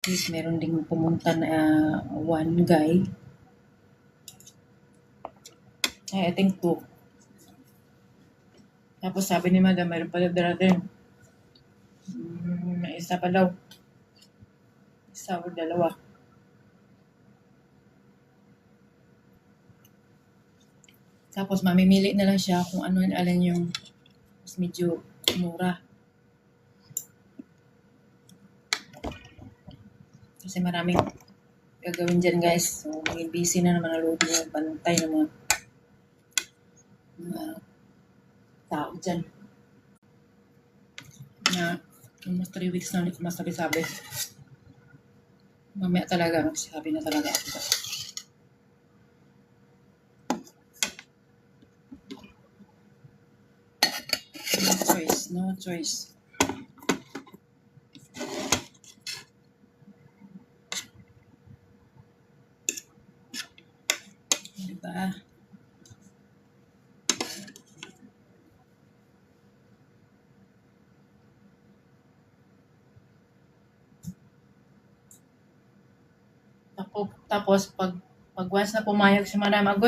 Is meron ding pumunta na one guy. I think two. Tapos sabi ni madam, meron pala darating. Isa pa daw. Isa o dalawa. Tapos mamimili na lang siya kung ano alin yung mas medyo mura. Kasi maraming gagawin dyan guys. So maging busy na naman ang load yung pantay ng mga tao dyan. Na almost 3 weeks na ulit masabi-sabi. Mamaya talaga, magsasabi na talaga ako. No choice. Diba? Tapos pag once na pumayag si Madam Agoy,